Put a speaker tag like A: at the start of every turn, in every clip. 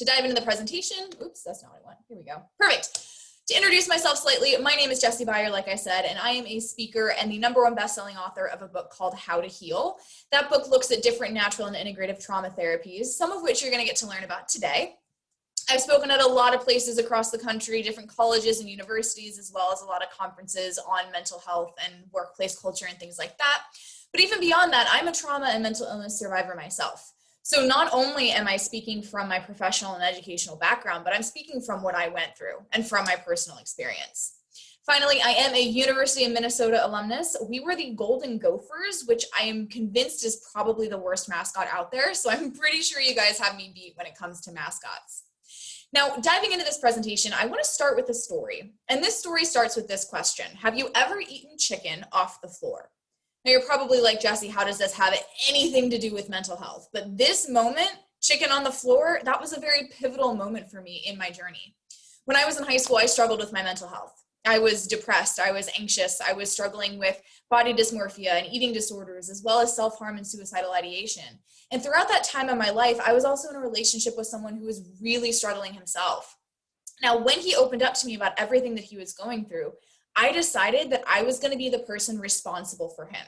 A: To dive into the presentation, oops, that's not what I want. Here we go. Perfect. To introduce myself slightly, my name is Jessi Beyer, like I said, and I am a speaker and the #1 best-selling author of a book called How to Heal. That book looks at different natural and integrative trauma therapies, some of which you're going to get to learn about today. I've spoken at a lot of places across the country, different colleges and universities, as well as a lot of conferences on mental health and workplace culture and things like that. But even beyond that, I'm a trauma and mental illness survivor myself. So not only am I speaking from my professional and educational background, but I'm speaking from what I went through and from my personal experience. Finally, I am a University of Minnesota alumnus. We were the Golden Gophers, which I am convinced is probably the worst mascot out there. So I'm pretty sure you guys have me beat when it comes to mascots. Now, diving into this presentation, I want to start with a story. And this story starts with this question. Have you ever eaten chicken off the floor? Now you're probably like, Jessi, how does this have anything to do with mental health? But this moment, chicken on the floor, that was a very pivotal moment for me in my journey. When I was in high school, I struggled with my mental health. I was depressed, I was anxious, I was struggling with body dysmorphia and eating disorders, as well as self-harm and suicidal ideation. And throughout that time of my life, I was also in a relationship with someone who was really struggling himself. Now, when he opened up to me about everything that he was going through, I decided that I was going to be the person responsible for him.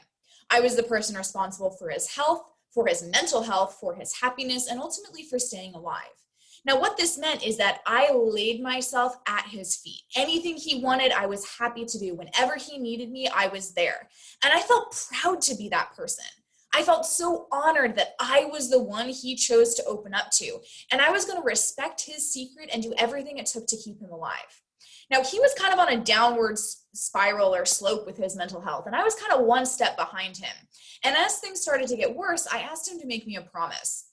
A: I was the person responsible for his health, for his mental health, for his happiness, and ultimately for staying alive. Now, what this meant is that I laid myself at his feet. Anything he wanted, I was happy to do. Whenever he needed me, I was there. And I felt proud to be that person. I felt so honored that I was the one he chose to open up to. And I was going to respect his secret and do everything it took to keep him alive. Now, he was kind of on a downward spiral or slope with his mental health, and I was kind of one step behind him. And as things started to get worse, I asked him to make me a promise.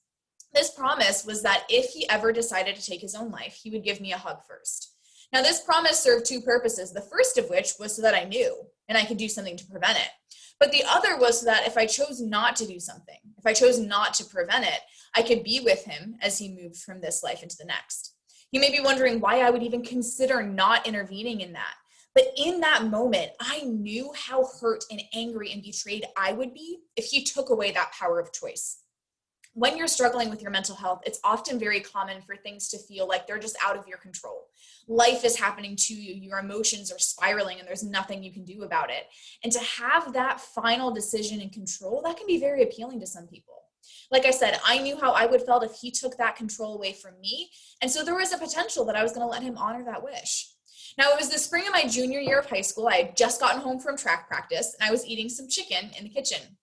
A: This promise was that if he ever decided to take his own life, he would give me a hug first. Now, this promise served two purposes, the first of which was so that I knew and I could do something to prevent it. But the other was so that if I chose not to do something, if I chose not to prevent it, I could be with him as he moved from this life into the next. You may be wondering why I would even consider not intervening in that. But in that moment, I knew how hurt and angry and betrayed I would be if he took away that power of choice. When you're struggling with your mental health, it's often very common for things to feel like they're just out of your control. Life is happening to you, your emotions are spiraling, and there's nothing you can do about it. And to have that final decision and control, that can be very appealing to some people. Like I said, I knew how I would felt if he took that control away from me. And so there was a potential that I was going to let him honor that wish. Now, it was the spring of my junior year of high school. I had just gotten home from track practice and I was eating some chicken in the kitchen.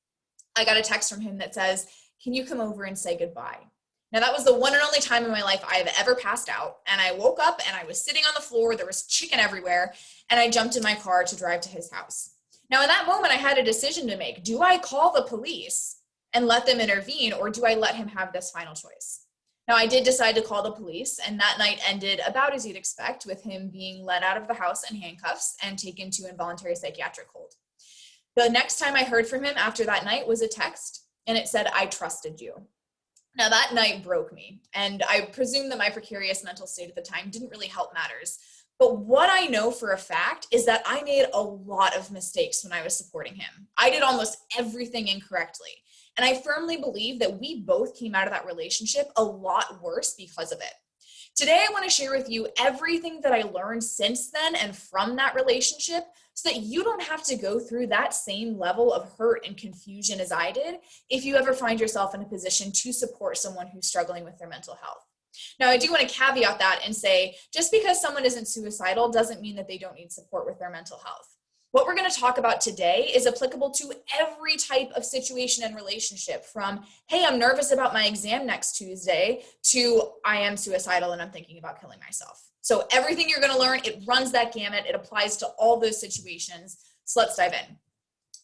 A: I got a text from him that says, "Can you come over and say goodbye?" Now, that was the one and only time in my life I have ever passed out. And I woke up and I was sitting on the floor. There was chicken everywhere. And I jumped in my car to drive to his house. Now, in that moment, I had a decision to make. Do I call the police and let them intervene, or do I let him have this final choice? Now, I did decide to call the police, and that night ended about as you'd expect, with him being led out of the house in handcuffs and taken to involuntary psychiatric hold. The next time I heard from him after that night was a text, and it said, "I trusted you." Now, that night broke me, and I presume that my precarious mental state at the time didn't really help matters. But what I know for a fact is that I made a lot of mistakes when I was supporting him. I did almost everything incorrectly. And I firmly believe that we both came out of that relationship a lot worse because of it. Today, I want to share with you everything that I learned since then and from that relationship so that you don't have to go through that same level of hurt and confusion as I did if you ever find yourself in a position to support someone who's struggling with their mental health. Now, I do want to caveat that and say, just because someone isn't suicidal doesn't mean that they don't need support with their mental health. What we're going to talk about today is applicable to every type of situation and relationship, from, hey, I'm nervous about my exam next Tuesday, to I am suicidal and I'm thinking about killing myself. So everything you're going to learn, it runs that gamut. It applies to all those situations. So let's dive in.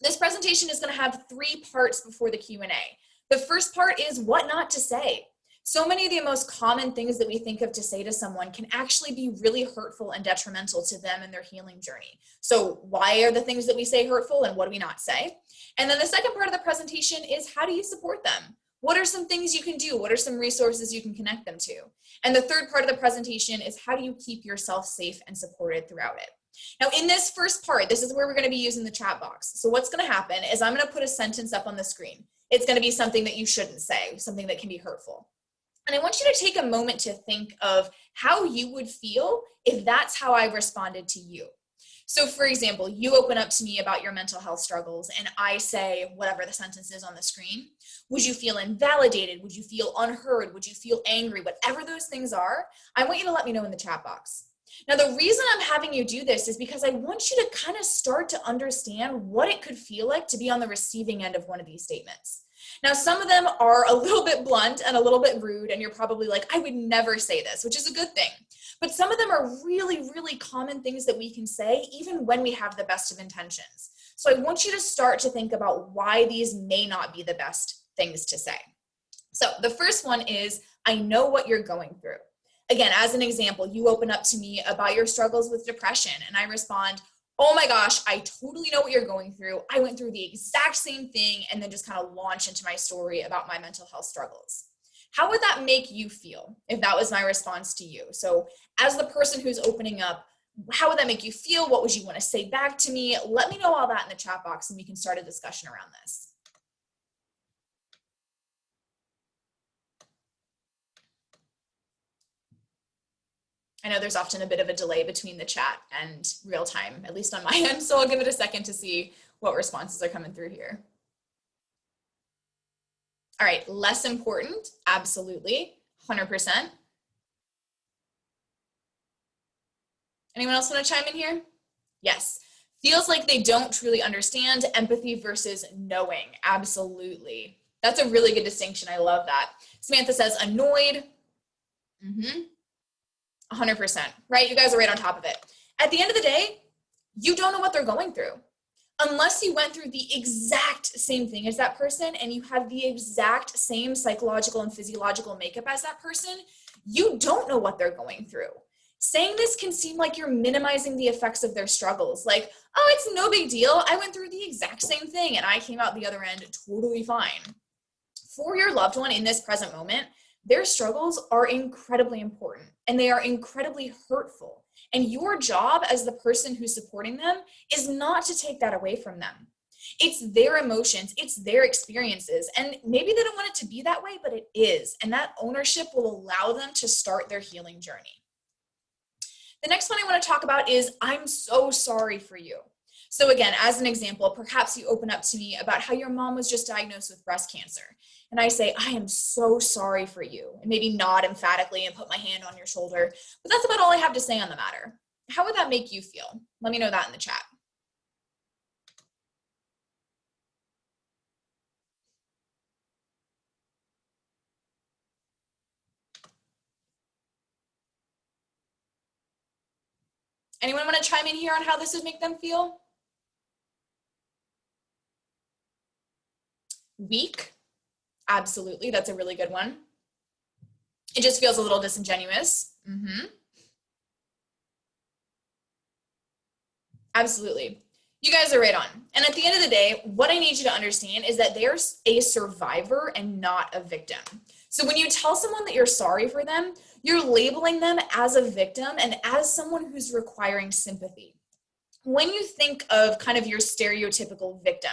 A: This presentation is going to have 3 parts before the Q&A. The first part is what not to say. So many of the most common things that we think of to say to someone can actually be really hurtful and detrimental to them in their healing journey. So why are the things that we say hurtful and what do we not say? And then the second part of the presentation is, how do you support them? What are some things you can do? What are some resources you can connect them to? And the third part of the presentation is, how do you keep yourself safe and supported throughout it? Now, in this first part, this is where we're going to be using the chat box. So what's going to happen is I'm going to put a sentence up on the screen. It's going to be something that you shouldn't say, something that can be hurtful. And I want you to take a moment to think of how you would feel if that's how I responded to you. So for example, you open up to me about your mental health struggles and I say whatever the sentence is on the screen. Would you feel invalidated? Would you feel unheard? Would you feel angry? Whatever those things are, I want you to let me know in the chat box. Now, the reason I'm having you do this is because I want you to kind of start to understand what it could feel like to be on the receiving end of one of these statements. Now, some of them are a little bit blunt and a little bit rude, and you're probably like, I would never say this, which is a good thing. But some of them are really, really common things that we can say even when we have the best of intentions. So I want you to start to think about why these may not be the best things to say. So the first one is, I know what you're going through. Again, as an example, you open up to me about your struggles with depression and I respond, oh my gosh, I totally know what you're going through. I went through the exact same thing, and then just kind of launch into my story about my mental health struggles. How would that make you feel if that was my response to you? So as the person who's opening up, how would that make you feel? What would you want to say back to me? Let me know all that in the chat box and we can start a discussion around this. I know there's often a bit of a delay between the chat and real time, at least on my end, so I'll give it a second to see what responses are coming through here. All right, less important, absolutely, 100%. Anyone else want to chime in here? Yes. Feels like they don't truly understand, empathy versus knowing, absolutely. That's a really good distinction, I love that. Samantha says annoyed, 100%, right? You guys are right on top of it. At the end of the day, you don't know what they're going through. Unless you went through the exact same thing as that person and you have the exact same psychological and physiological makeup as that person, you don't know what they're going through. Saying this can seem like you're minimizing the effects of their struggles. Like, oh, it's no big deal. I went through the exact same thing and I came out the other end totally fine. For your loved one in this present moment, their struggles are incredibly important and they are incredibly hurtful. And your job as the person who's supporting them is not to take that away from them. It's their emotions, it's their experiences. And maybe they don't want it to be that way, but it is. And that ownership will allow them to start their healing journey. The next one I want to talk about is, I'm so sorry for you. So again, as an example, perhaps you open up to me about how your mom was just diagnosed with breast cancer. And I say, I am so sorry for you. And maybe nod emphatically and put my hand on your shoulder. But that's about all I have to say on the matter. How would that make you feel? Let me know that in the chat. Anyone want to chime in here on how this would make them feel? Weak. Absolutely. That's a really good one. It just feels a little disingenuous. Absolutely. You guys are right on. And at the end of the day, what I need you to understand is that they're a survivor and not a victim. So when you tell someone that you're sorry for them, you're labeling them as a victim and as someone who's requiring sympathy. When you think of kind of your stereotypical victim,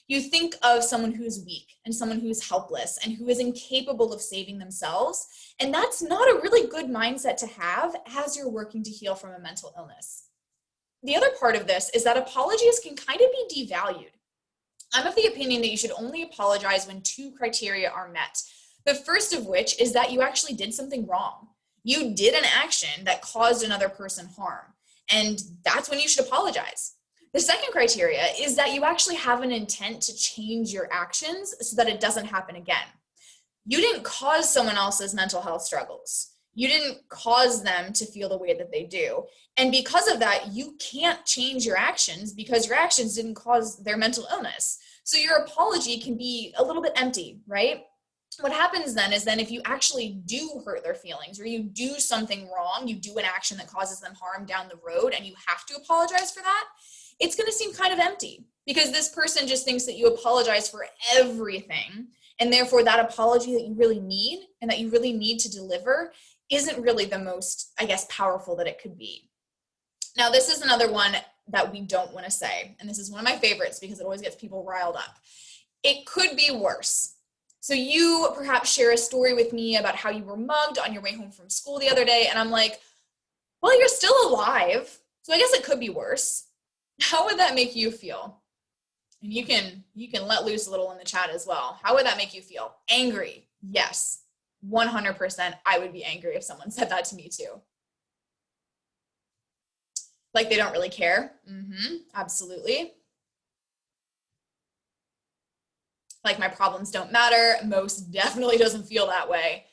A: you think of someone who's weak and someone who's helpless and who is incapable of saving themselves. And that's not a really good mindset to have as you're working to heal from a mental illness. The other part of this is that apologies can kind of be devalued. I'm of the opinion that you should only apologize when two criteria are met. The first of which is that you actually did something wrong. You did an action that caused another person harm, and that's when you should apologize. The second criteria is that you actually have an intent to change your actions so that it doesn't happen again. You didn't cause someone else's mental health struggles. You didn't cause them to feel the way that they do. And because of that, you can't change your actions because your actions didn't cause their mental illness. So your apology can be a little bit empty, right? What happens then is if you actually do hurt their feelings or you do something wrong, you do an action that causes them harm down the road and you have to apologize for that, it's going to seem kind of empty because this person just thinks that you apologize for everything. And therefore that apology that you really need and that you really need to deliver isn't really the most, I guess, powerful that it could be. Now, this is another one that we don't want to say. And this is one of my favorites because it always gets people riled up. It could be worse. So you perhaps share a story with me about how you were mugged on your way home from school the other day, and I'm like, well, you're still alive, so I guess it could be worse. How would that make you feel? And you can let loose a little in the chat as well. How would that make you feel? Angry? Yes, 100%. I would be angry if someone said that to me too. Like they don't really care? Absolutely. Like my problems don't matter? Most definitely doesn't feel that way.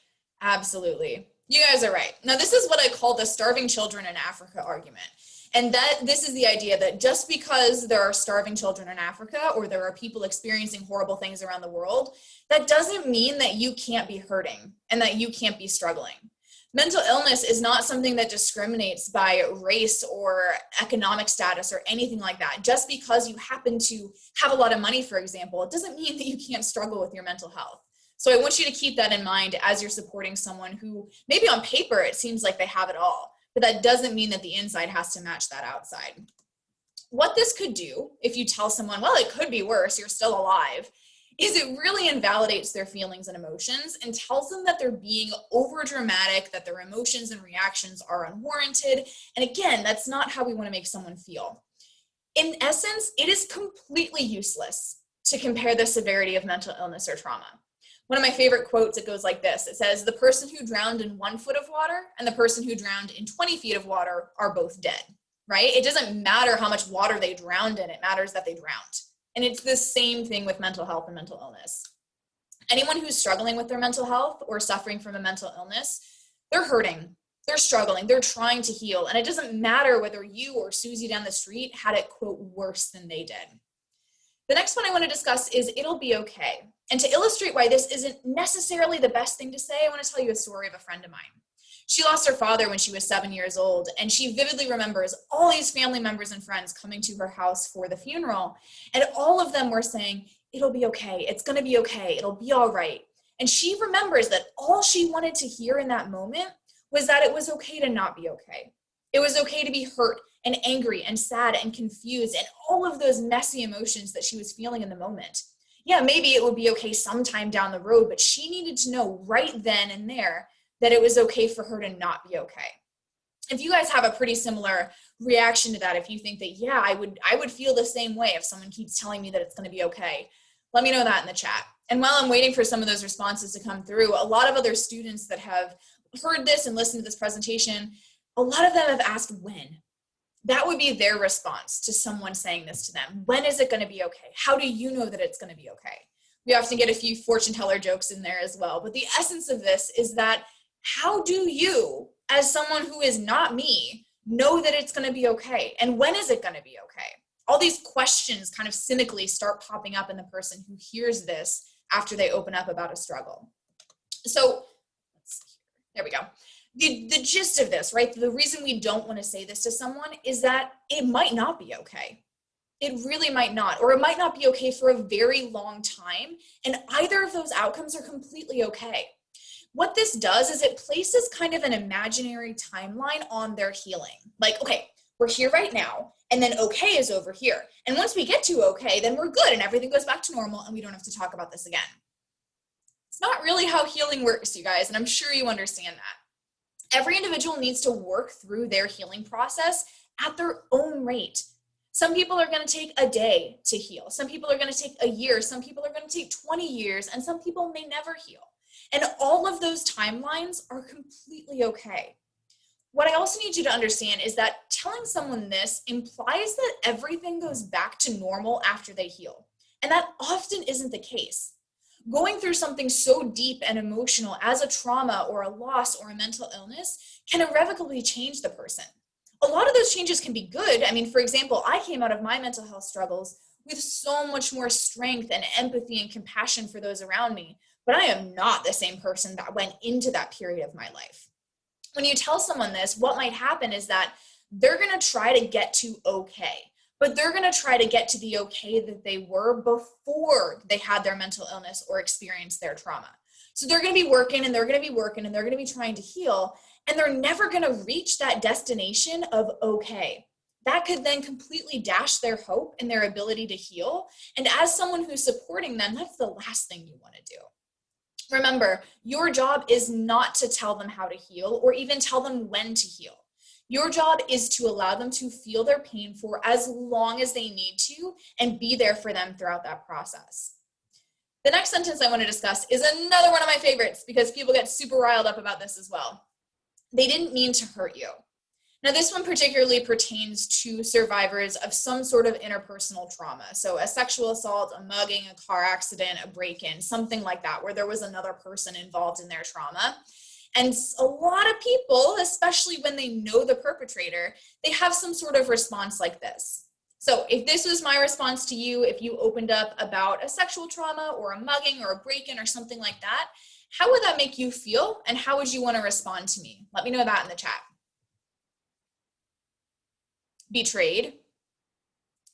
A: Absolutely. You guys are right. Now, this is what I call the starving children in Africa argument. And this is the idea that just because there are starving children in Africa or there are people experiencing horrible things around the world, that doesn't mean that you can't be hurting and that you can't be struggling. Mental illness is not something that discriminates by race or economic status or anything like that. Just because you happen to have a lot of money, for example, it doesn't mean that you can't struggle with your mental health. So I want you to keep that in mind as you're supporting someone who maybe on paper it seems like they have it all, but that doesn't mean that the inside has to match that outside. What this could do, if you tell someone, well, it could be worse, you're still alive, is it really invalidates their feelings and emotions and tells them that they're being over dramatic, that their emotions and reactions are unwarranted. And again, that's not how we want to make someone feel. In essence, it is completely useless to compare the severity of mental illness or trauma. One of my favorite quotes, it goes like this. It says, the person who drowned in 1 foot of water and the person who drowned in 20 feet of water are both dead, right? It doesn't matter how much water they drowned in, it matters that they drowned. And it's the same thing with mental health and mental illness. Anyone who's struggling with their mental health or suffering from a mental illness, they're hurting, they're struggling, they're trying to heal. And it doesn't matter whether you or Susie down the street had it, quote, worse than they did. The next one I want to discuss is it'll be okay. And to illustrate why this isn't necessarily the best thing to say, I want to tell you a story of a friend of mine. She lost her father when she was 7 years old, and she vividly remembers all these family members and friends coming to her house for the funeral, and all of them were saying, it'll be okay, it's going to be okay, it'll be all right. And she remembers that all she wanted to hear in that moment was that it was okay to not be okay. It was okay to be hurt and angry and sad and confused and all of those messy emotions that she was feeling in the moment. Yeah, maybe it would be okay sometime down the road, but she needed to know right then and there that it was okay for her to not be okay. If you guys have a pretty similar reaction to that, if you think that, yeah, I would feel the same way if someone keeps telling me that it's going to be okay, let me know that in the chat. And while I'm waiting for some of those responses to come through, a lot of other students that have heard this and listened to this presentation, a lot of them have asked when. That would be their response to someone saying this to them. When is it going to be okay? How do you know that it's going to be okay? We often get a few fortune teller jokes in there as well. But the essence of this is that how do you, as someone who is not me, know that it's going to be okay? And when is it going to be okay? All these questions kind of cynically start popping up in the person who hears this after they open up about a struggle. So let's see here. There we go. The gist of this, right? The reason we don't want to say this to someone is that it might not be okay. It really might not, or it might not be okay for a very long time. And either of those outcomes are completely okay. What this does is it places kind of an imaginary timeline on their healing. Like, okay, we're here right now, and then okay is over here. And once we get to okay, then we're good and everything goes back to normal and we don't have to talk about this again. It's not really how healing works, you guys, and I'm sure you understand that. Every individual needs to work through their healing process at their own rate. Some people are going to take a day to heal. Some people are going to take a year. Some people are going to take 20 years, and some people may never heal. And all of those timelines are completely okay. What I also need you to understand is that telling someone this implies that everything goes back to normal after they heal. And that often isn't the case. Going through something so deep and emotional as a trauma or a loss or a mental illness can irrevocably change the person. A lot of those changes can be good. I mean, for example, I came out of my mental health struggles with so much more strength and empathy and compassion for those around me, but I am not the same person that went into that period of my life. When you tell someone this, what might happen is that they're going to try to get to okay. But they're going to try to get to the okay that they were before they had their mental illness or experienced their trauma. So they're going to be working and they're going to be working and they're going to be trying to heal, and they're never going to reach that destination of okay. That could then completely dash their hope and their ability to heal. And as someone who's supporting them, that's the last thing you want to do. Remember, your job is not to tell them how to heal or even tell them when to heal. Your job is to allow them to feel their pain for as long as they need to and be there for them throughout that process. The next sentence I want to discuss is another one of my favorites because people get super riled up about this as well. They didn't mean to hurt you. Now, this one particularly pertains to survivors of some sort of interpersonal trauma. So a sexual assault, a mugging, a car accident, a break-in, something like that, where there was another person involved in their trauma. And a lot of people, especially when they know the perpetrator, they have some sort of response like this. So if this was my response to you, if you opened up about a sexual trauma or a mugging or a break-in or something like that, how would that make you feel? And how would you want to respond to me? Let me know that in the chat. Betrayed,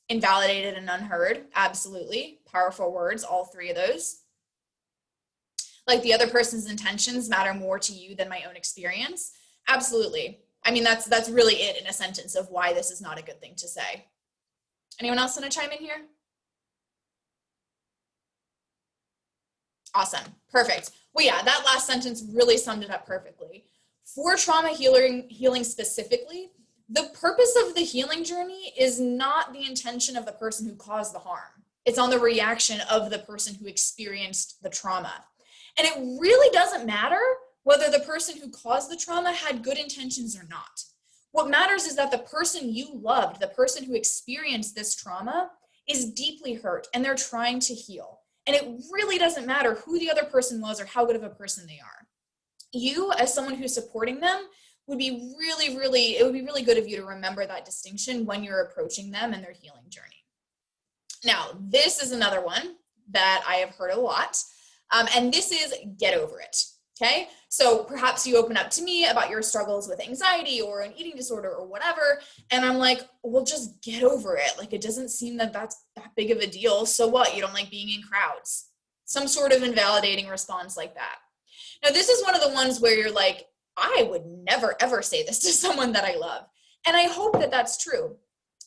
A: invalidated and unheard, absolutely. Powerful words, all three of those. Like the other person's intentions matter more to you than my own experience, absolutely. I mean, that's really it in a sentence of why this is not a good thing to say. Anyone else want to chime in here? Awesome, perfect. Well, yeah, that last sentence really summed it up perfectly. For trauma healing specifically, the purpose of the healing journey is not the intention of the person who caused the harm. It's on the reaction of the person who experienced the trauma. And it really doesn't matter whether the person who caused the trauma had good intentions or not. What matters is that the person you loved, the person who experienced this trauma, is deeply hurt and they're trying to heal. And it really doesn't matter who the other person was or how good of a person they are. You, as someone who's supporting them, it would be really good of you to remember that distinction when you're approaching them and their healing journey. Now, this is another one that I have heard a lot, and this is get over it, okay? So perhaps you open up to me about your struggles with anxiety or an eating disorder or whatever, and I'm like, well, just get over it. Like, it doesn't seem that that's that big of a deal. So what? You don't like being in crowds? Some sort of invalidating response like that. Now, this is one of the ones where you're like, I would never, ever say this to someone that I love. And I hope that that's true.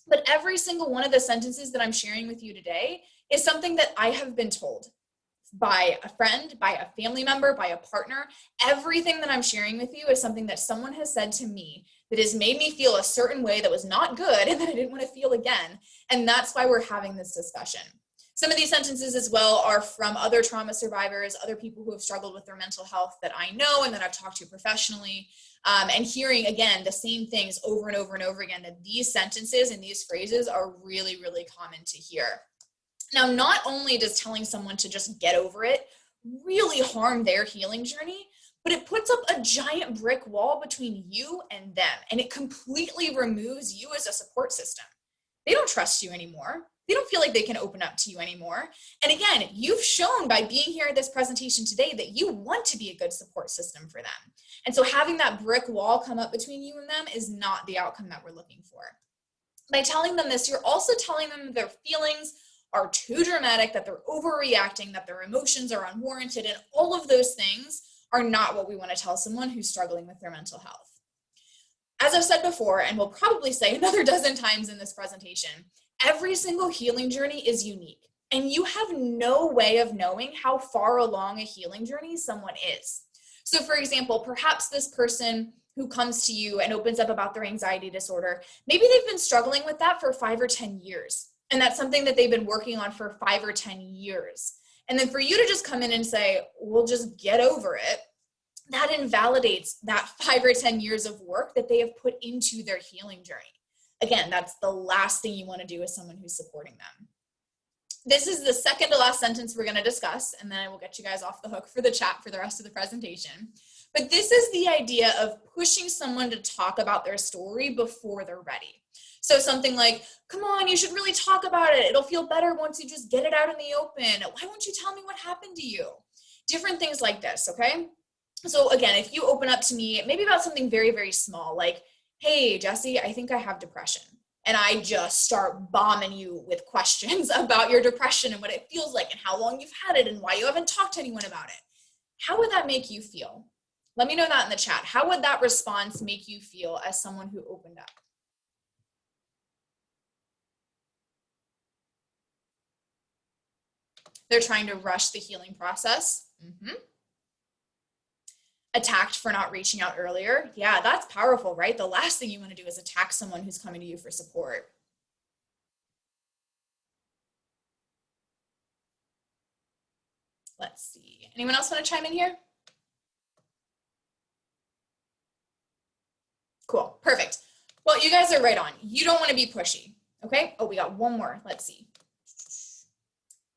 A: But every single one of the sentences that I'm sharing with you today is something that I have been told by a friend, by a family member, by a partner. Everything that I'm sharing with you is something that someone has said to me that has made me feel a certain way that was not good and that I didn't want to feel again. And that's why we're having this discussion. Some of these sentences as well are from other trauma survivors, other people who have struggled with their mental health that I know and that I've talked to professionally, and hearing, again, the same things over and over and over again, that these sentences and these phrases are really, really common to hear. Now, not only does telling someone to just get over it really harm their healing journey, but it puts up a giant brick wall between you and them, and it completely removes you as a support system. They don't trust you anymore. They don't feel like they can open up to you anymore. And again, you've shown by being here at this presentation today that you want to be a good support system for them. And so having that brick wall come up between you and them is not the outcome that we're looking for. By telling them this, you're also telling them their feelings are too dramatic, that they're overreacting, that their emotions are unwarranted, and all of those things are not what we want to tell someone who's struggling with their mental health. As I've said before, and will probably say another dozen times in this presentation, every single healing journey is unique, and you have no way of knowing how far along a healing journey someone is. So for example, perhaps this person who comes to you and opens up about their anxiety disorder, maybe they've been struggling with that for 5 or 10 years. And that's something that they've been working on for 5 or 10 years. And then for you to just come in and say, well, just get over it, that invalidates that 5 or 10 years of work that they have put into their healing journey. Again, that's the last thing you want to do as someone who's supporting them. This is the second to last sentence we're going to discuss, and then I will get you guys off the hook for the chat for the rest of the presentation. But this is the idea of pushing someone to talk about their story before they're ready. So something like, come on, you should really talk about it. It'll feel better once you just get it out in the open. Why won't you tell me what happened to you? Different things like this, okay? So again, if you open up to me, maybe about something very, very small, like, hey, Jessi, I think I have depression. And I just start bombing you with questions about your depression and what it feels like and how long you've had it and why you haven't talked to anyone about it. How would that make you feel? Let me know that in the chat. How would that response make you feel as someone who opened up? They're trying to rush the healing process. attacked for not reaching out earlier. Yeah, that's powerful, right? The last thing you want to do is attack someone who's coming to you for support. Let's see. Anyone else want to chime in here? Cool. Perfect. Well, you guys are right on. You don't want to be pushy. Okay. Oh, we got one more. Let's see.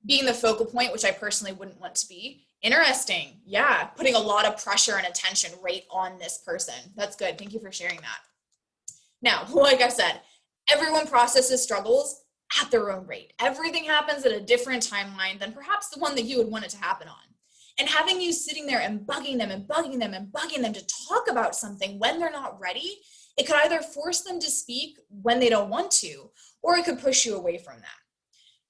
A: Being the focal point, which I personally wouldn't want to be. Interesting. Yeah. Putting a lot of pressure and attention right on this person. That's good. Thank you for sharing that. Now, like I said, everyone processes struggles at their own rate. Everything happens at a different timeline than perhaps the one that you would want it to happen on. And having you sitting there and bugging them and bugging them and bugging them to talk about something when they're not ready, it could either force them to speak when they don't want to, or it could push you away from that.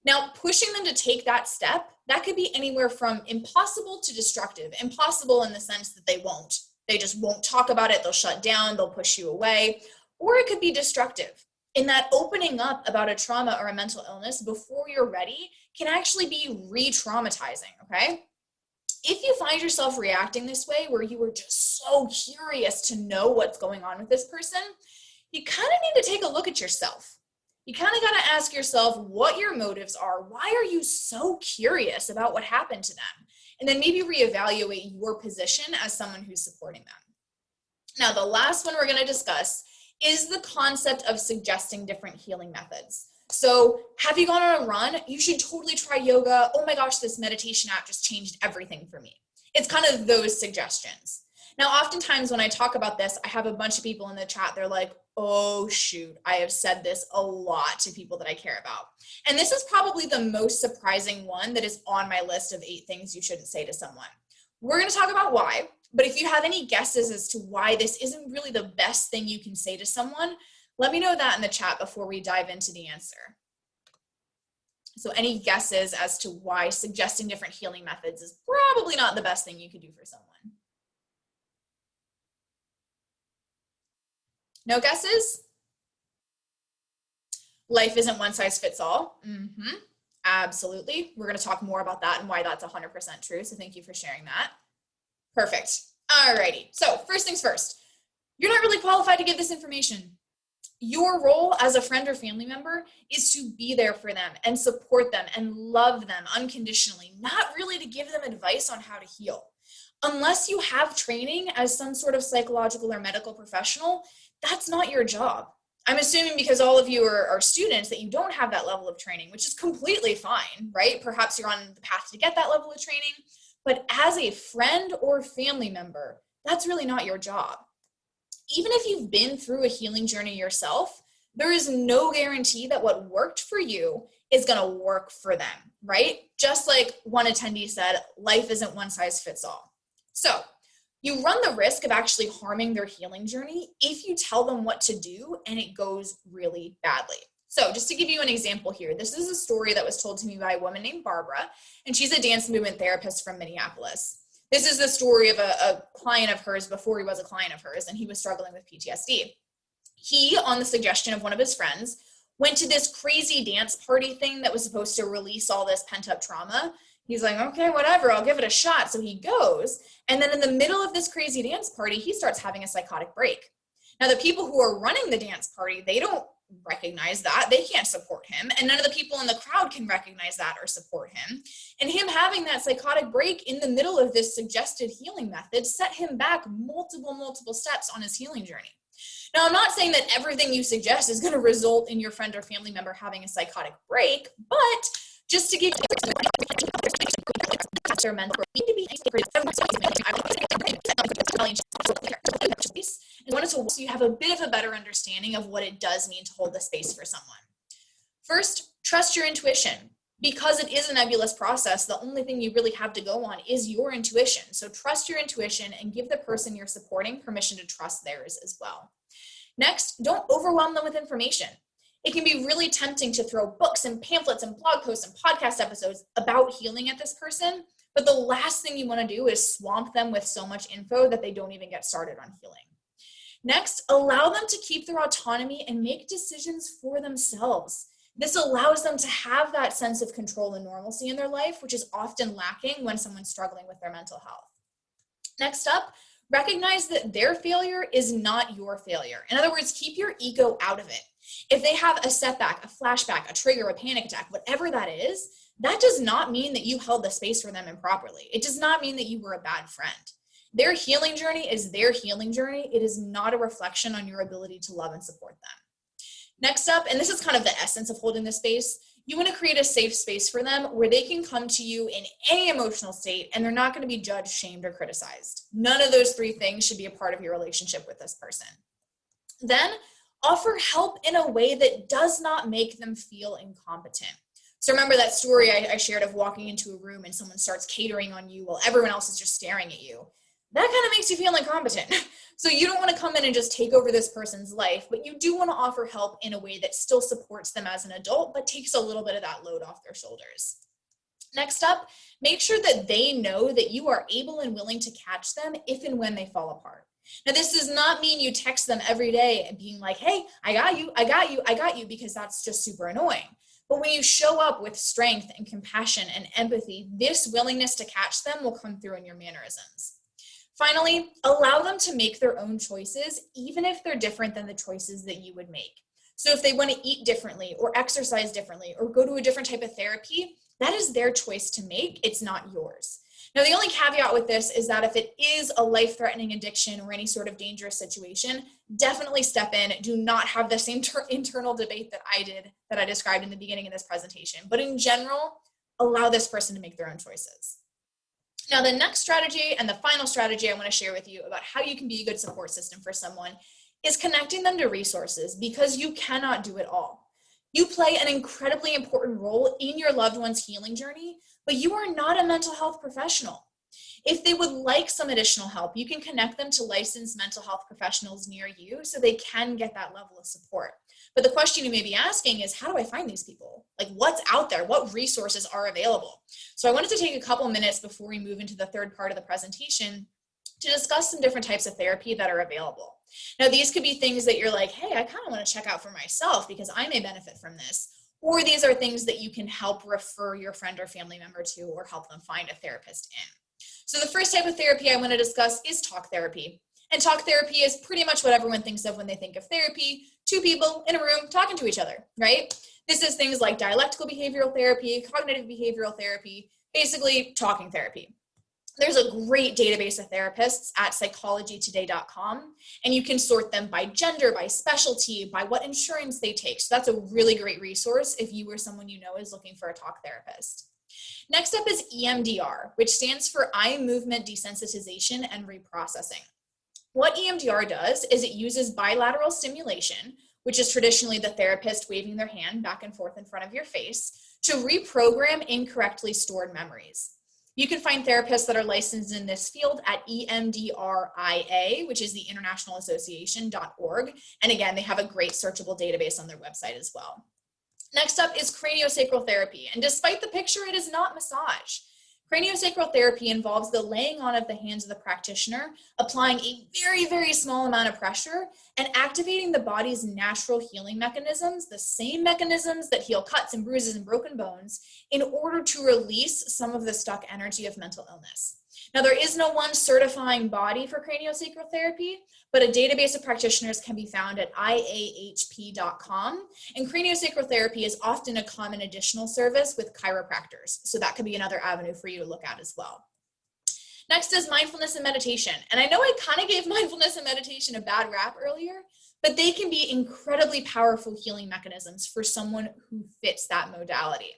A: Now, pushing them to take that step, that could be anywhere from impossible to destructive. Impossible in the sense that they won't. They just won't talk about it. They'll shut down. They'll push you away. Or it could be destructive, in that opening up about a trauma or a mental illness before you're ready can actually be re-traumatizing, okay? If you find yourself reacting this way, where you were just so curious to know what's going on with this person, you kind of need to take a look at yourself. You kind of got to ask yourself what your motives are. Why are you so curious about what happened to them? And then maybe reevaluate your position as someone who's supporting them. Now, the last one we're going to discuss is the concept of suggesting different healing methods. So have you gone on a run? You should totally try yoga. Oh my gosh, this meditation app just changed everything for me. It's kind of those suggestions. Now, oftentimes when I talk about this, I have a bunch of people in the chat. They're like, oh shoot, I have said this a lot to people that I care about. And this is probably the most surprising one that is on my list of 8 things you shouldn't say to someone. We're going to talk about why, but if you have any guesses as to why this isn't really the best thing you can say to someone, let me know that in the chat before we dive into the answer. So any guesses as to why suggesting different healing methods is probably not the best thing you could do for someone? No guesses? Life isn't one size fits all. Absolutely. We're going to talk more about that and why that's 100% true. So thank you for sharing that. Perfect. Alrighty. So first things first, you're not really qualified to give this information. Your role as a friend or family member is to be there for them and support them and love them unconditionally, not really to give them advice on how to heal. Unless you have training as some sort of psychological or medical professional, that's not your job. I'm assuming because all of you are students that you don't have that level of training, which is completely fine, right? Perhaps you're on the path to get that level of training, but as a friend or family member, that's really not your job. Even if you've been through a healing journey yourself, there is no guarantee that what worked for you is going to work for them, right? Just like one attendee said, life isn't one size fits all. So you run the risk of actually harming their healing journey if you tell them what to do and it goes really badly. So just to give you an example here, this is a story that was told to me by a woman named Barbara, and she's a dance movement therapist from Minneapolis. This is the story of a client of hers before he was a client of hers, and he was struggling with PTSD. He, on the suggestion of one of his friends, went to this crazy dance party thing that was supposed to release all this pent-up trauma. He's like, okay, whatever, I'll give it a shot. So he goes, and then in the middle of this crazy dance party, he starts having a psychotic break. Now, the people who are running the dance party, they don't recognize that. They can't support him, and none of the people in the crowd can recognize that or support him. And him having that psychotic break in the middle of this suggested healing method set him back multiple steps on his healing journey. Now, I'm not saying that everything you suggest is going to result in your friend or family member having a psychotic break, but just to give you their mental need to be and wanted to so you have a bit of a better understanding of what it does mean to hold the space for someone. First, trust your intuition. Because it is a nebulous process, the only thing you really have to go on is your intuition. So trust your intuition and give the person you're supporting permission to trust theirs as well. Next, don't overwhelm them with information. It can be really tempting to throw books and pamphlets and blog posts and podcast episodes about healing at this person, but the last thing you want to do is swamp them with so much info that they don't even get started on healing. Next, allow them to keep their autonomy and make decisions for themselves. This allows them to have that sense of control and normalcy in their life, which is often lacking when someone's struggling with their mental health. Next up, Recognize that their failure is not your failure. In other words, keep your ego out of it. If they have a setback, a flashback, a trigger, a panic attack, whatever that is, that does not mean that you held the space for them improperly. It does not mean that you were a bad friend. Their healing journey is their healing journey. It is not a reflection on your ability to love and support them. Next up, and this is kind of the essence of holding the space, you want to create a safe space for them where they can come to you in any emotional state and they're not going to be judged, shamed, or criticized. None of those three things should be a part of your relationship with this person. Then offer help in a way that does not make them feel incompetent. So remember that story I shared of walking into a room and someone starts catering on you while everyone else is just staring at you. That kind of makes you feel incompetent. So you don't want to come in and just take over this person's life, but you do want to offer help in a way that still supports them as an adult, but takes a little bit of that load off their shoulders. Next up, make sure that they know that you are able and willing to catch them if and when they fall apart. Now, this does not mean you text them every day and being like, hey, I got you, I got you, I got you, because that's just super annoying. But when you show up with strength and compassion and empathy, this willingness to catch them will come through in your mannerisms. Finally, allow them to make their own choices, even if they're different than the choices that you would make. So if they want to eat differently or exercise differently or go to a different type of therapy, that is their choice to make. It's not yours. Now, the only caveat with this is that if it is a life-threatening addiction or any sort of dangerous situation, definitely step in. Do not have the same internal debate that I did, that I described in the beginning of this presentation. But in general, allow this person to make their own choices. Now, the next strategy and the final strategy I want to share with you about how you can be a good support system for someone is connecting them to resources, because you cannot do it all. You play an incredibly important role in your loved one's healing journey, but you are not a mental health professional. If they would like some additional help, you can connect them to licensed mental health professionals near you so they can get that level of support. But the question you may be asking is, how do I find these people? Like, what's out there? What resources are available? So I wanted to take a couple minutes before we move into the third part of the presentation to discuss some different types of therapy that are available. Now, these could be things that you're like, hey, I kind of want to check out for myself because I may benefit from this. Or these are things that you can help refer your friend or family member to or help them find a therapist in. So the first type of therapy I want to discuss is talk therapy. And talk therapy is pretty much what everyone thinks of when they think of therapy: two people in a room talking to each other, right? This is things like dialectical behavioral therapy, cognitive behavioral therapy, basically talking therapy. There's a great database of therapists at psychologytoday.com, and you can sort them by gender, by specialty, by what insurance they take. So that's a really great resource if you or someone you know is looking for a talk therapist. Next up is EMDR, which stands for Eye Movement Desensitization and Reprocessing. What EMDR does is it uses bilateral stimulation, which is traditionally the therapist waving their hand back and forth in front of your face, to reprogram incorrectly stored memories. You can find therapists that are licensed in this field at EMDRIA, which is the International Association.org. And again, they have a great searchable database on their website as well. Next up is craniosacral therapy. And despite the picture, it is not massage. Craniosacral therapy involves the laying on of the hands of the practitioner, applying a very, very small amount of pressure, and activating the body's natural healing mechanisms, the same mechanisms that heal cuts and bruises and broken bones, in order to release some of the stuck energy of mental illness. Now, there is no one certifying body for craniosacral therapy, but a database of practitioners can be found at iahp.com. And craniosacral therapy is often a common additional service with chiropractors. So that could be another avenue for you to look at as well. Next is mindfulness and meditation. And I know I kind of gave mindfulness and meditation a bad rap earlier, but they can be incredibly powerful healing mechanisms for someone who fits that modality.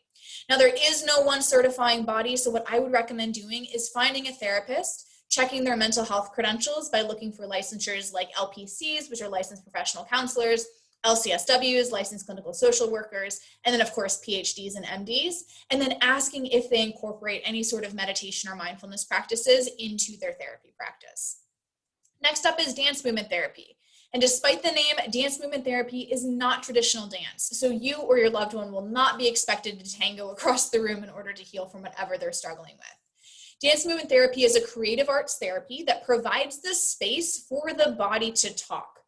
A: Now, there is no one certifying body, so what I would recommend doing is finding a therapist, checking their mental health credentials by looking for licensures like LPCs, which are licensed professional counselors, LCSWs, licensed clinical social workers, and then of course PhDs and MDs, and then asking if they incorporate any sort of meditation or mindfulness practices into their therapy practice. Next up is dance movement therapy. And despite the name, dance movement therapy is not traditional dance. So you or your loved one will not be expected to tango across the room in order to heal from whatever they're struggling with. Dance movement therapy is a creative arts therapy that provides the space for the body to talk.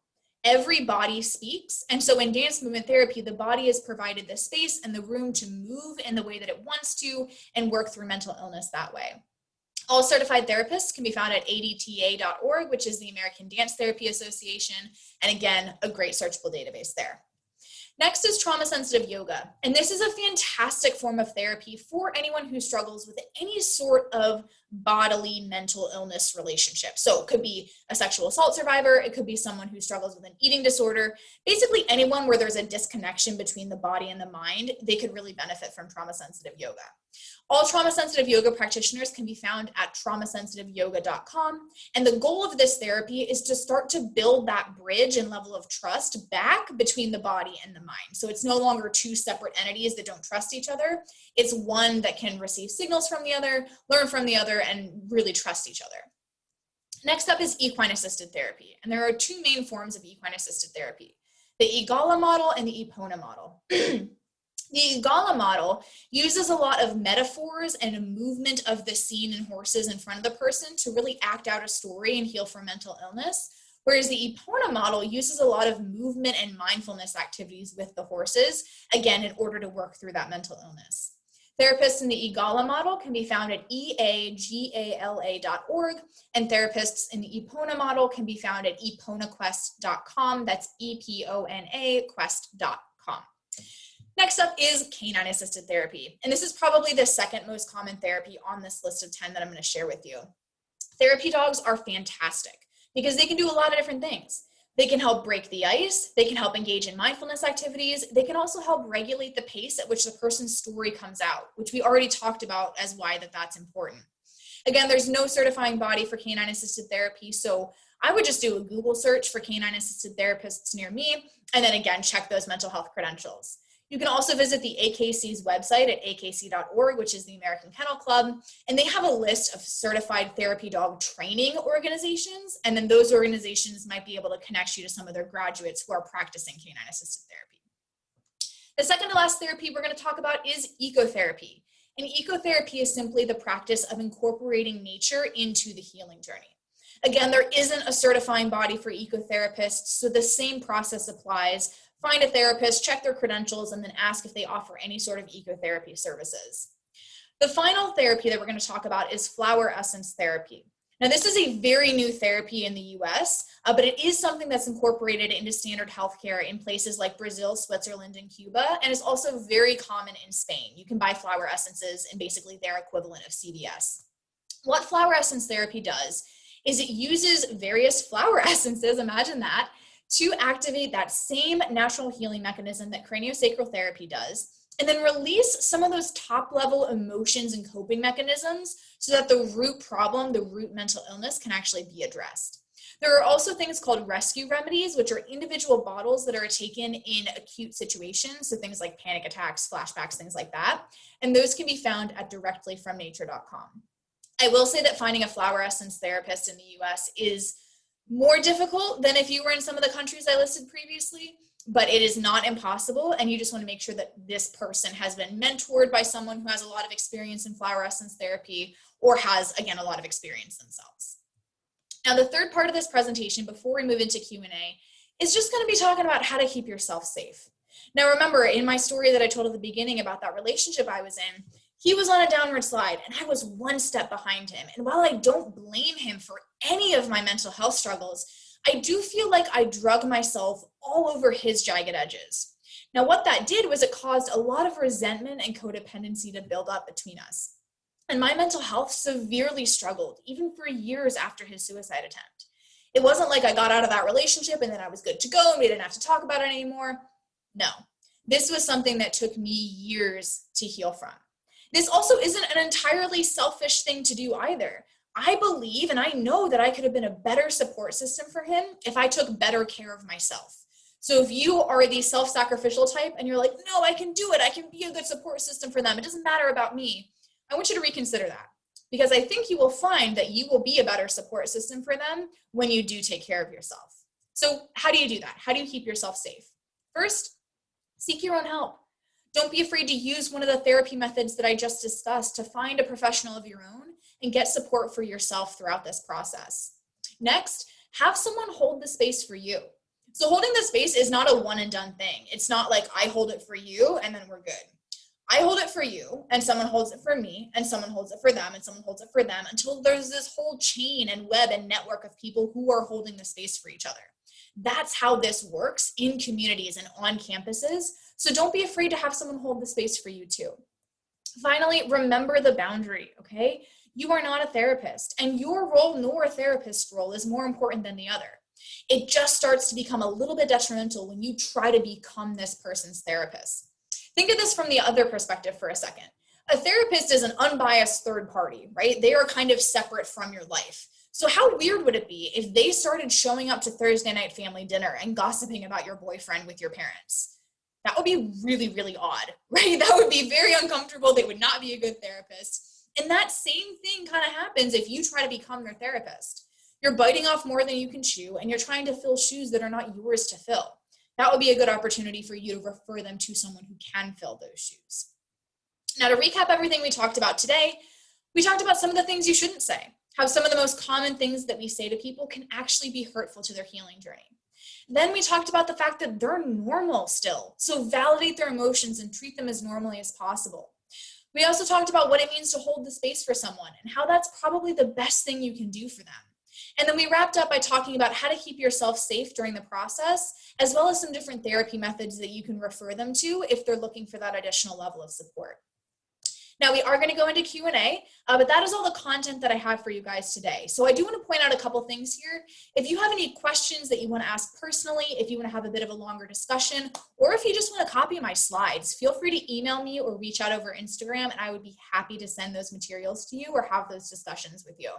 A: Every body speaks. And so in dance movement therapy, the body is provided the space and the room to move in the way that it wants to and work through mental illness that way. All certified therapists can be found at adta.org, which is the American Dance Therapy Association. And again, a great searchable database there. Next is trauma-sensitive yoga. And this is a fantastic form of therapy for anyone who struggles with any sort of bodily mental illness relationship. So it could be a sexual assault survivor. It could be someone who struggles with an eating disorder. Basically anyone where there's a disconnection between the body and the mind, they could really benefit from trauma-sensitive yoga. All trauma-sensitive yoga practitioners can be found at traumasensitiveyoga.com. And the goal of this therapy is to start to build that bridge and level of trust back between the body and the mind. So it's no longer two separate entities that don't trust each other. It's one that can receive signals from the other, learn from the other, and really trust each other. Next up is equine-assisted therapy. And there are two main forms of equine-assisted therapy, the EGALA model and the EPONA model. The EGALA model uses a lot of metaphors and a movement of the scene and horses in front of the person to really act out a story and heal from mental illness, whereas the EPONA model uses a lot of movement and mindfulness activities with the horses, again, in order to work through that mental illness. Therapists in the EGALA model can be found at eagala.org, and therapists in the EPONA model can be found at eponaquest.com. That's EPONA quest.com. Next up is canine-assisted therapy, and this is probably the second most common therapy on this list of 10 that I'm going to share with you. Therapy dogs are fantastic because they can do a lot of different things. They can help break the ice, they can help engage in mindfulness activities, they can also help regulate the pace at which the person's story comes out, which we already talked about as why that's important. Again, there's no certifying body for canine-assisted therapy, so I would just do a Google search for canine-assisted therapists near me, and then again, check those mental health credentials. You can also visit the AKC's website at akc.org, which is the American Kennel Club, and they have a list of certified therapy dog training organizations, and then those organizations might be able to connect you to some of their graduates who are practicing canine-assisted therapy. The second to last therapy we're going to talk about is ecotherapy, and ecotherapy is simply the practice of incorporating nature into the healing journey. Again, there isn't a certifying body for ecotherapists, so the same process applies. Find a therapist, check their credentials, and then ask if they offer any sort of ecotherapy services. The final therapy that we're going to talk about is flower essence therapy. Now, this is a very new therapy in the US, but it is something that's incorporated into standard healthcare in places like Brazil, Switzerland, and Cuba, and is also very common in Spain. You can buy flower essences in basically their equivalent of CVS. What flower essence therapy does is it uses various flower essences, imagine that, to activate that same natural healing mechanism that craniosacral therapy does, and then release some of those top-level emotions and coping mechanisms so that the root problem, the root mental illness, can actually be addressed. There are also things called rescue remedies, which are individual bottles that are taken in acute situations, so things like panic attacks, flashbacks, things like that, and those can be found at directlyfromnature.com. I will say that finding a flower essence therapist in the US is more difficult than if you were in some of the countries I listed previously, but it is not impossible, and you just want to make sure that this person has been mentored by someone who has a lot of experience in flower essence therapy or has, again, a lot of experience themselves. Now, the third part of this presentation, before we move into Q&A, is just going to be talking about how to keep yourself safe. Now, remember, in my story that I told at the beginning about that relationship I was in, he was on a downward slide and I was one step behind him. And while I don't blame him for any of my mental health struggles, I do feel like I drug myself all over his jagged edges. Now, what that did was it caused a lot of resentment and codependency to build up between us. And my mental health severely struggled, even for years after his suicide attempt. It wasn't like I got out of that relationship and then I was good to go and we didn't have to talk about it anymore. No, this was something that took me years to heal from. This also isn't an entirely selfish thing to do either. I believe and I know that I could have been a better support system for him if I took better care of myself. So if you are the self-sacrificial type and you're like, no, I can do it, I can be a good support system for them, it doesn't matter about me, I want you to reconsider that. Because I think you will find that you will be a better support system for them when you do take care of yourself. So how do you do that? How do you keep yourself safe? First, seek your own help. Don't be afraid to use one of the therapy methods that I just discussed to find a professional of your own and get support for yourself throughout this process. Next, have someone hold the space for you. So holding the space is not a one and done thing. It's not like I hold it for you and then we're good. I hold it for you, and someone holds it for me, and someone holds it for them, and someone holds it for them, until there's this whole chain and web and network of people who are holding the space for each other. That's how this works in communities and on campuses. So don't be afraid to have someone hold the space for you too. Finally, remember the boundary, okay? You are not a therapist, and your role nor a therapist's role is more important than the other. It just starts to become a little bit detrimental when you try to become this person's therapist. Think of this from the other perspective for a second. A therapist is an unbiased third party, right? They are kind of separate from your life. So how weird would it be if they started showing up to Thursday night family dinner and gossiping about your boyfriend with your parents? That would be really, really odd, right? That would be very uncomfortable. They would not be a good therapist. And that same thing kind of happens if you try to become their therapist. You're biting off more than you can chew, and you're trying to fill shoes that are not yours to fill. That would be a good opportunity for you to refer them to someone who can fill those shoes. Now, to recap everything we talked about today, we talked about some of the things you shouldn't say, how some of the most common things that we say to people can actually be hurtful to their healing journey. Then we talked about the fact that they're normal still, so validate their emotions and treat them as normally as possible. We also talked about what it means to hold the space for someone and how that's probably the best thing you can do for them. And then we wrapped up by talking about how to keep yourself safe during the process, as well as some different therapy methods that you can refer them to if they're looking for that additional level of support. Now we are going to go into Q&A, but that is all the content that I have for you guys today. So I do want to point out a couple things here. If you have any questions that you want to ask personally, if you want to have a bit of a longer discussion, or if you just want to copy my slides, feel free to email me or reach out over Instagram, and I would be happy to send those materials to you or have those discussions with you.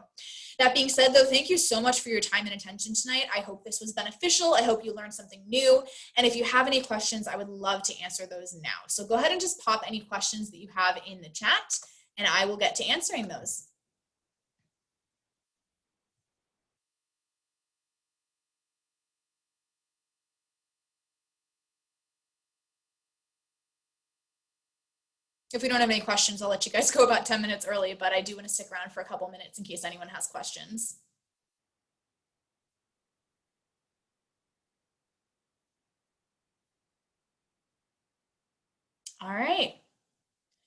A: That being said, though, thank you so much for your time and attention tonight. I hope this was beneficial. I hope you learned something new. And if you have any questions, I would love to answer those now. So go ahead and just pop any questions that you have in the chat, and I will get to answering those. If we don't have any questions, I'll let you guys go about 10 minutes early, but I do want to stick around for a couple minutes in case anyone has questions. All right.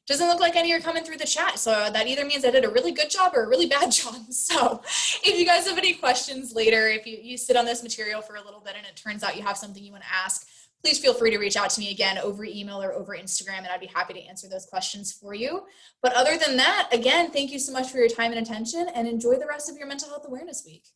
A: Doesn't look like any are coming through the chat, so that either means I did a really good job or a really bad job. So if you guys have any questions later, if you sit on this material for a little bit and it turns out you have something you want to ask, please feel free to reach out to me again over email or over Instagram, and I'd be happy to answer those questions for you. But other than that, again, thank you so much for your time and attention, and enjoy the rest of your mental health awareness week.